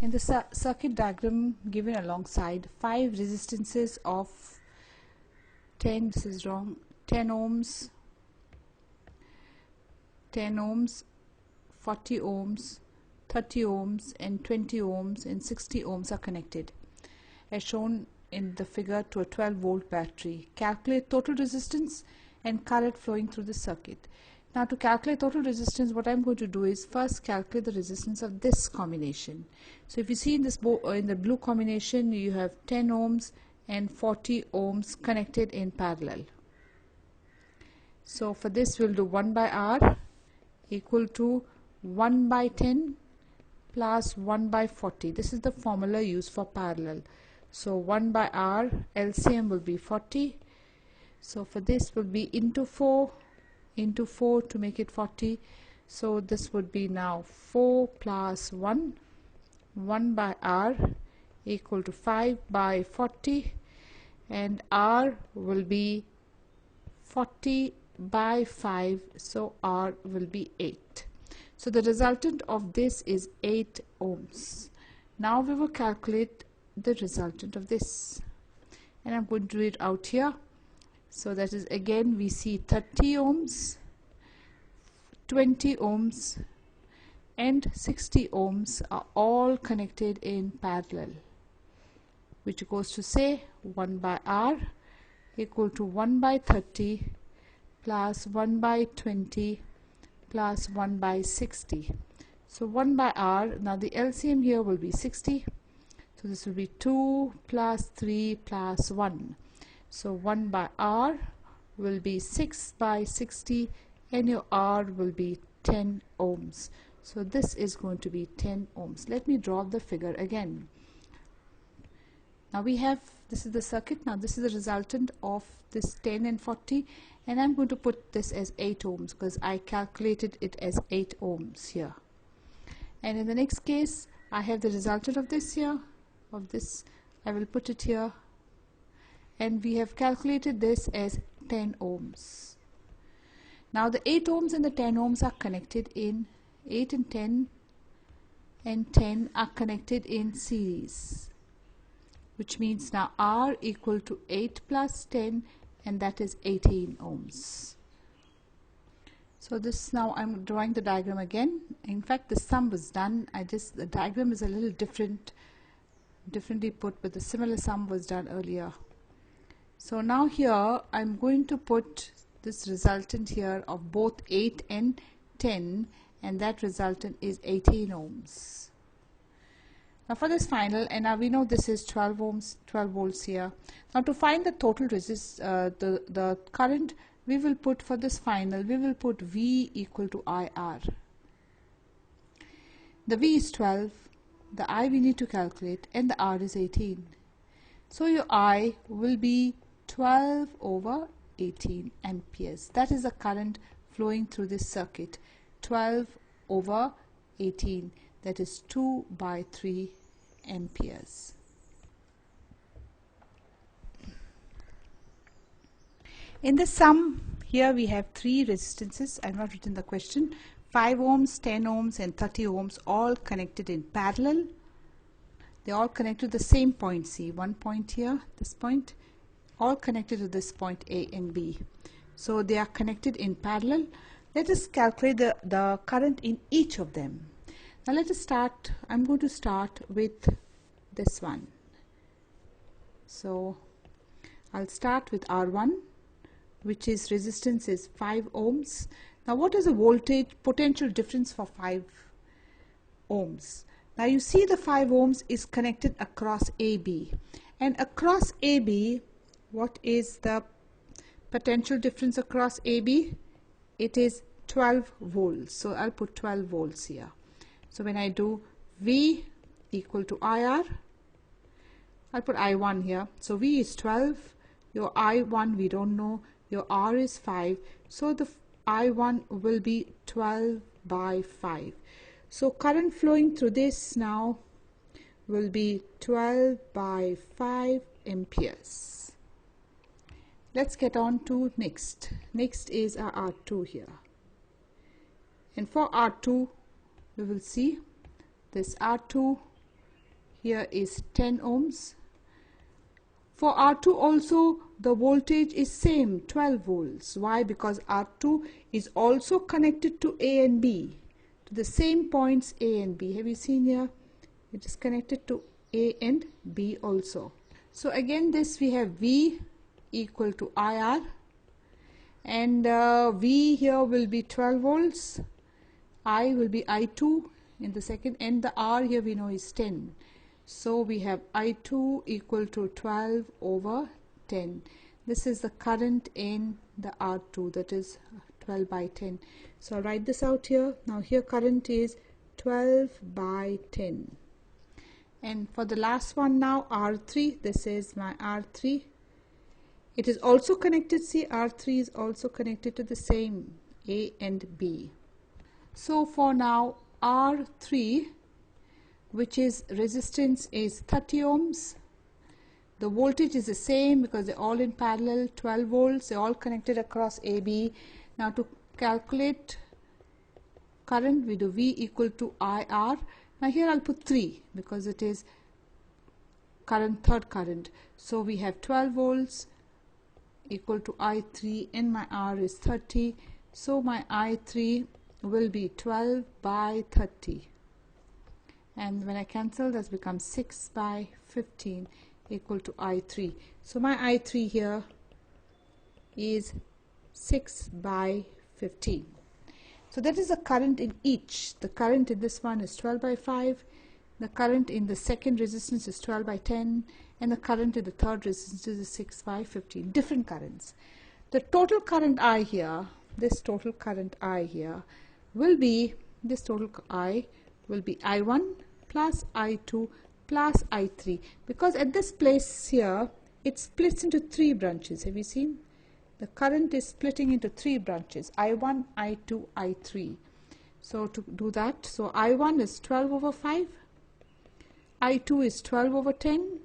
In the circuit diagram given alongside, 5 resistances of 10 ohms, 40 ohms, 30 ohms and 20 ohms and 60 ohms are connected as shown in the figure to a 12-volt battery. Calculate total resistance and current flowing through the circuit. Now, to calculate total resistance, what I'm going to do is first calculate the resistance of this combination. So if you see in this in the blue combination, you have 10 ohms and 40 ohms connected in parallel. So for this we'll do 1 by R equal to 1 by 10 plus 1 by 40. This is the formula used for parallel. So 1 by R, LCM will be 40. So for this will be into 4 to make it 40. So this would be now 4 plus 1 by R equal to 5 by 40, and R will be 40 by 5, so R will be 8. So the resultant of this is 8 ohms. Now we will calculate the resultant of this, and I'm going to do it out here. So that is, again we see 30 ohms, 20 ohms and 60 ohms are all connected in parallel, which goes to say 1 by R equal to 1 by 30 plus 1 by 20 plus 1 by 60. So 1 by R, now the LCM here will be 60. So this will be 2 plus 3 plus 1. So 1 by R will be 6 by 60 and your R will be 10 ohms. So this is going to be 10 ohms. Let me draw the figure again. Now we have, this is the circuit. Now this is the resultant of this 10 and 40, and I'm going to put this as 8 ohms because I calculated it as 8 ohms here. And in the next case I have the resultant of this here, of this, I will put it here, and we have calculated this as 10 ohms. Now the 8 ohms and the 10 ohms are connected in 8 and 10 are connected in series, which means now R equal to 8 plus 10, and that is 18 ohms. So this, now I'm drawing the diagram again. In fact, the sum was done. The diagram is a little differently put, but the similar sum was done earlier. So now here I'm going to put this resultant here of both 8 and 10, and that resultant is 18 ohms. Now for this final, and now we know this is 12 ohms, 12 volts here. Now to find the total the current, we will put, for this final, we will put V equal to IR. The V is 12, the I we need to calculate, and the R is 18. So your I will be 12 over 18 amperes. That is the current flowing through this circuit. 12 over 18, that is 2 by 3 amperes. In the sum here we have 3 resistances. I have not written the question. 5 ohms, 10 ohms and 30 ohms, all connected in parallel. They all connected to the same point C. One point here, this point, all connected to this point A and B. So they are connected in parallel. Let us calculate the current in each of them. Now let us start. I'm going to start with this one. So I'll start with R1, which is resistance is 5 ohms. Now what is the voltage potential difference for 5 ohms? Now you see the 5 ohms is connected across AB, and across AB, what is the potential difference across AB? It is 12 volts. So I'll put 12 volts here. So when I do V equal to IR, I'll put I1 here. So V is 12, your I1 we don't know, your R is 5, so the I1 will be 12 by 5. So current flowing through this now will be 12 by 5 amperes. Let's get on to next. Next is our R2 here. And for R2, we will see this R2 here is 10 ohms. For R2 also the voltage is same, 12 volts. Why? Because R2 is also connected to A and B, to the same points A and B. Have you seen here? It is connected to A and B also. So again this we have V equal to IR, and V here will be 12 volts, I will be I2 in the second, and the R here we know is 10. So we have I2 equal to 12 over 10. This is the current in the R2, that is 12 by 10. So I'll write this out here. Now here current is 12 by 10. And for the last one now, R3, this is my R3. It is also connected, see, R3 is also connected to the same A and B. So for now R3, which is resistance is 30 ohms. The voltage is the same because they're all in parallel, 12 volts, they're all connected across AB. Now to calculate current, we do V equal to IR. Now here I'll put 3 because it is current, third current. So we have 12 volts equal to I3, and my R is 30. So my I3 will be 12 by 30. And when I cancel, this becomes 6 by 15 equal to I3. So my I3 here is 6 by 15. So that is the current in each. The current in this one is 12 by 5. The current in the second resistance is 12 by 10. And the current in the third resistance is 6 by 15. Different currents. The total current I here, this total current I here will be, this total I will be I1 plus I2 plus I3, because at this place here it splits into 3 branches. Have you seen? The current is splitting into 3 branches, I1, I2, I3. So to do that, so I1 is 12 over 5, I2 is 12 over 10,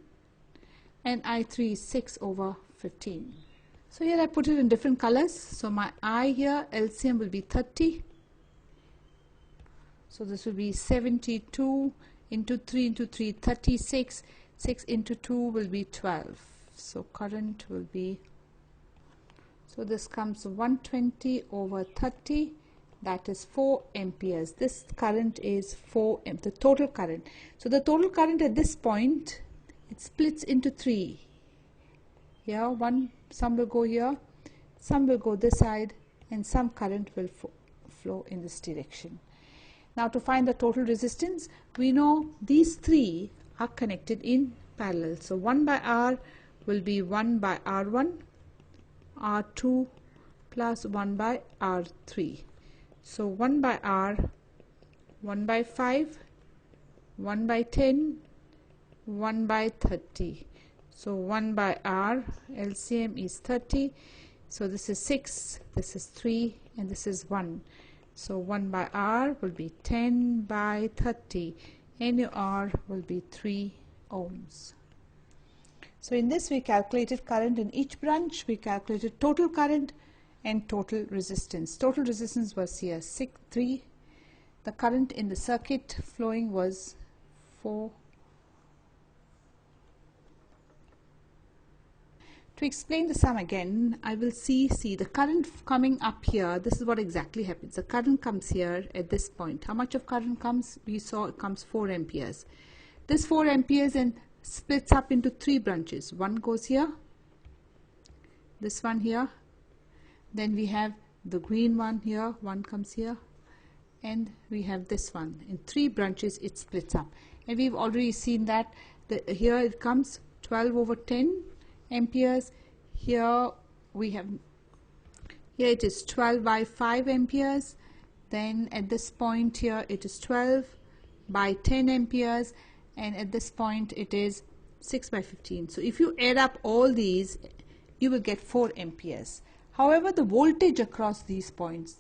and I3 is 6 over 15. So here I put it in different colors. So my I here, LCM will be 30. So this will be 72 into 3 into 3, 36. 6 into 2 will be 12. So current will be, so this comes 120 over 30, that is 4 amperes. This current is 4 amp, the total current. So the total current at this point, it splits into 3. Here some will go here, some will go this side, and some current will flow in this direction. Now to find the total resistance, we know these 3 are connected in parallel. So 1 by R will be 1 by R1, R2 plus 1 by R3. So 1 by R, 1 by 5, 1 by 10, 1 by 30. So 1 by R, LCM is 30. So this is 6, this is 3, and this is 1. So 1 by R will be 10 by 30, and your R will be 3 ohms. So in this we calculated current in each branch, we calculated total current and total resistance. Total resistance was here 3. The current in the circuit flowing was 4. To explain the sum again, I will see the current coming up here. This is what exactly happens. The current comes here at this point. How much of current comes? We saw it comes 4 amperes. This 4 amperes and splits up into 3 branches. One goes here, this one here, then we have the green one here, one comes here, and we have this one. In 3 branches it splits up, and we've already seen that here it comes 12 over 10 amperes. Here we have, here it is 12 by 5 amperes. Then at this point here it is 12 by 10 amperes, and at this point it is 6 by 15. So if you add up all these, you will get 4 amperes. However, the voltage across these points,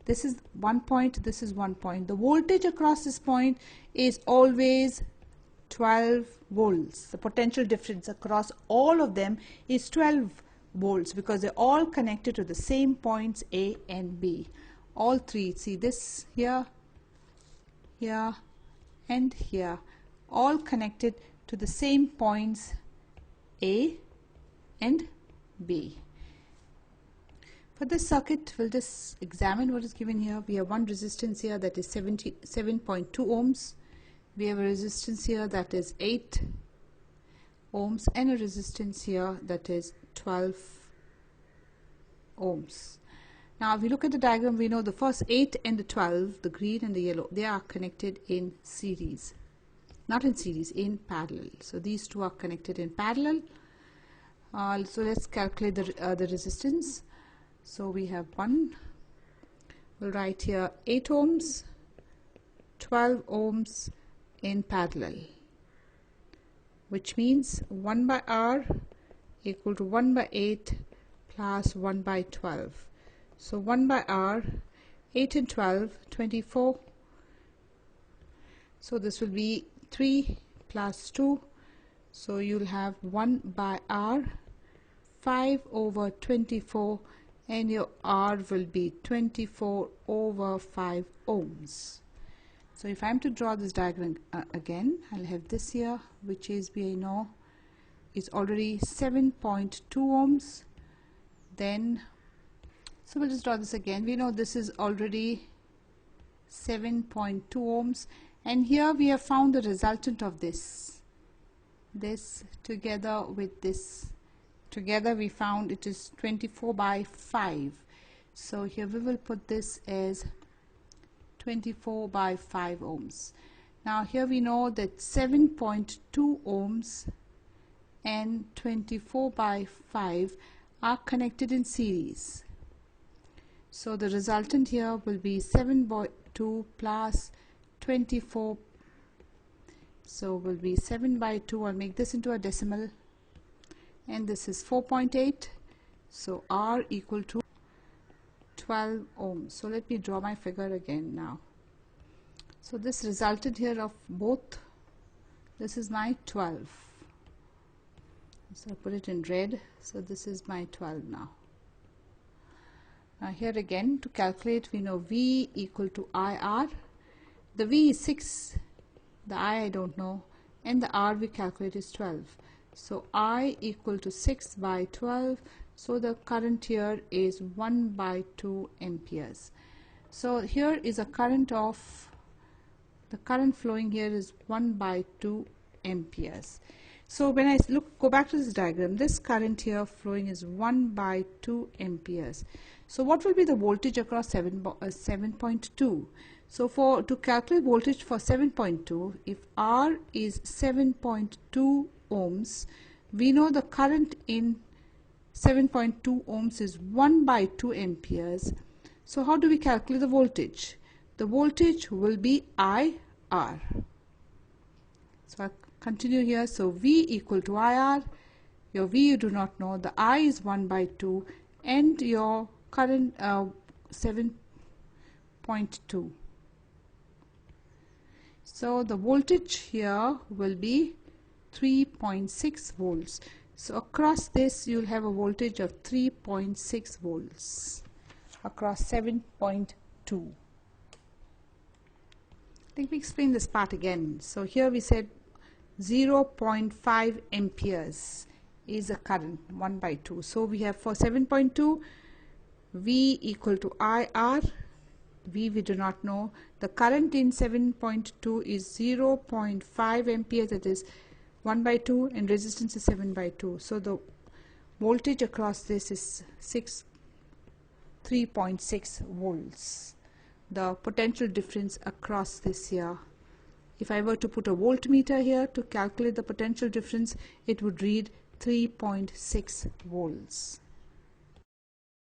this is one point, this is one point. The voltage across this point is always 12 volts. The potential difference across all of them is 12 volts because they're all connected to the same points A and B. All 3, see this here, here, and here. all connected to the same points A and B. For this circuit, we'll just examine what is given here. We have one resistance here that is 77.2 ohms. We have a resistance here that is 8 ohms and a resistance here that is 12 ohms. Now if you look at the diagram, we know the first 8 and the 12, the green and the yellow, they are connected in series. Not in series, in parallel. So these two are connected in parallel. So let's calculate the resistance. So we have one, we'll write here 8 ohms, 12 ohms in parallel, which means 1 by R equal to 1 by 8 plus 1 by 12. So 1 by R, 8 and 12, 24. So this will be 3 plus 2. So you'll have 1 by R, 5 over 24, and your R will be 24 over 5 ohms. So if I'm to draw this diagram again, I'll have this here, which is, we know, is already 7.2 ohms. Then, so we'll just draw this again. We know this is already 7.2 ohms, and here we have found the resultant of this together with this. Together we found it is 24 by 5. So here we will put this as 24 by 5 ohms. Now here we know that 7.2 ohms and 24 by 5 are connected in series. So the resultant here will be 7/2 plus 24. So will be 7 by 2. I'll make this into a decimal. And this is 4.8. So R equal to 12 ohms. So let me draw my figure again now. So this resulted here of both, this is my 12. So I put it in red. So this is my 12 now. Now here again, to calculate, we know V equal to IR. The V is 6, the I don't know, and the R we calculate is 12. So I equal to 6 by 12. So the current here is 1 by 2 amperes. So here is a current of, the current flowing here is 1 by 2 amperes. So when I go back to this diagram, this current here flowing is 1 by 2 amperes. So what will be the voltage across 7.2? So to calculate voltage for 7.2, if R is 7.2 ohms, we know the current in 7.2 ohms is 1 by 2 amperes. So how do we calculate the voltage? The voltage will be IR. So I'll continue here. So V equal to IR. Your V you do not know. The I is 1 by 2 and your current 7.2. So the voltage here will be 3.6 volts. So across this you'll have a voltage of 3.6 volts across 7.2. Let me explain this part again. So here we said 0.5 amperes is a current 1 by 2. So we have for 7.2 V equal to IR. V we do not know. The current in 7.2 is 0.5 amperes, that is 1 by 2, and resistance is 7 by 2. So the voltage across this is 3.6 volts. The potential difference across this here, if I were to put a voltmeter here to calculate the potential difference, it would read 3.6 volts.